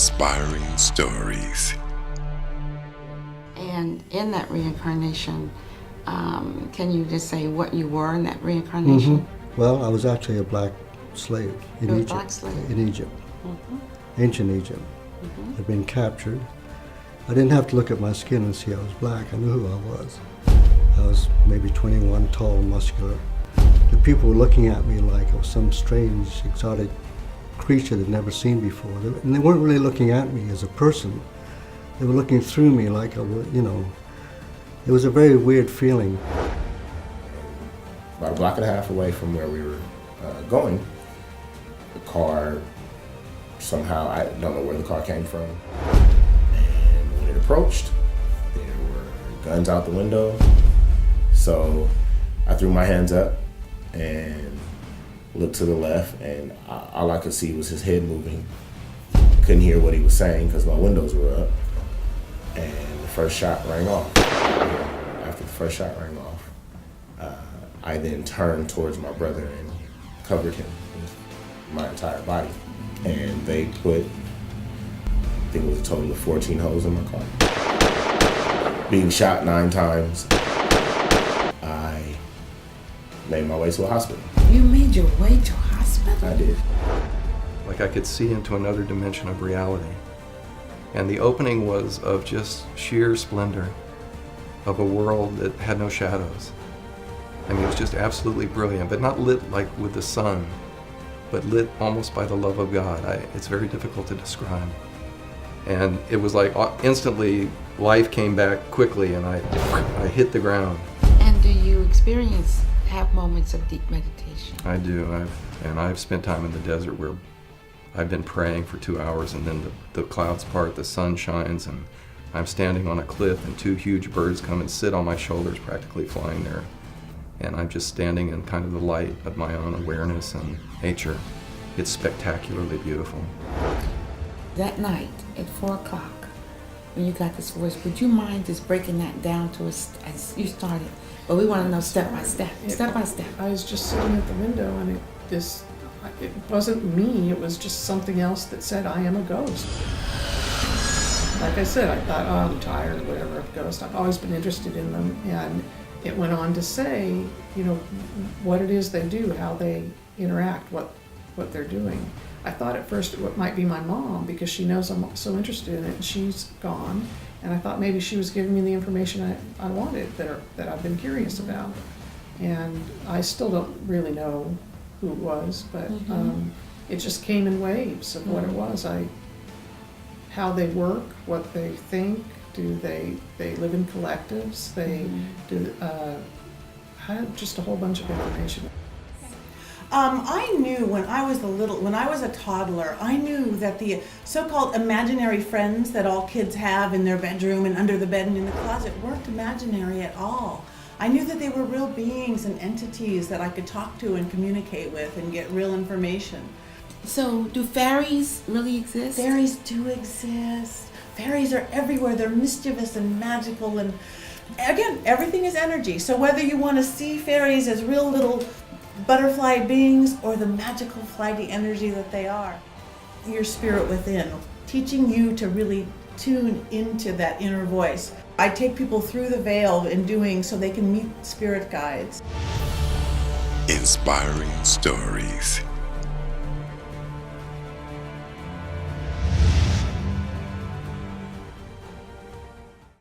Inspiring stories. And in that reincarnation, can you just say what you were in that reincarnation? Well, I was actually a black slave in You were a Egypt. black slave. In Egypt, ancient Egypt. I'd been captured. I didn't have to look at my skin and see I was black. I knew who I was. I was maybe 21, tall, muscular. The people were looking at me like I was some strange, exotic creature they'd never seen before. And they weren't really looking at me as a person. They were looking through me like I was, it was a very weird feeling. About a block and a half away from where we were going, the car, somehow, I don't know where the car came from. And when it approached, there were guns out the window. So I threw my hands up and looked to the left, and all I could see was his head moving. Couldn't hear what he was saying because my windows were up. And the first shot rang off. After the first shot rang off, I then turned towards my brother and covered him with my entire body. And they put, I think it was a total of 14 holes in my car. Being shot 9 times, I made my way to a hospital. You made your way to a hospital? I did. Like I could see into another dimension of reality. And the opening was of just sheer splendor of a world that had no shadows. I mean, it was just absolutely brilliant, but not lit like with the sun, but lit almost by the love of God. It's very difficult to describe. And it was like instantly life came back quickly and I hit the ground. And do you have moments of deep meditation? I do. I've spent time in the desert where I've been praying for 2 hours and then the clouds part, the sun shines, and I'm standing on a cliff and 2 huge birds come and sit on my shoulders, practically flying there. And I'm just standing in kind of the light of my own awareness and nature. It's spectacularly beautiful. That night at 4 o'clock, when you got this voice, would you mind just breaking that down to us as you started? But we want to know step by step, step by step. I was just sitting at the window and it wasn't me, it was just something else that said, I am a ghost. Like I said, I thought, oh, I'm tired, whatever, of ghosts. I've always been interested in them. And it went on to say, what it is they do, how they interact, what they're doing. I thought at first it might be my mom because she knows I'm so interested in it and she's gone. And I thought maybe she was giving me the information I wanted that I've been curious about. And I still don't really know who it was, but it just came in waves of what it was. How they work, what they think. Do they live in collectives? They do just a whole bunch of information. I knew when I was a toddler, I knew that the so-called imaginary friends that all kids have in their bedroom and under the bed and in the closet weren't imaginary at all. I knew that they were real beings and entities that I could talk to and communicate with and get real information. So, do fairies really exist? Fairies do exist. Fairies are everywhere. They're mischievous and magical, and again, everything is energy. So whether you want to see fairies as real little butterfly beings or the magical flighty energy that they are, your spirit within, teaching you to really tune into that inner voice. I take people through the veil in doing so they can meet spirit guides. Inspiring stories.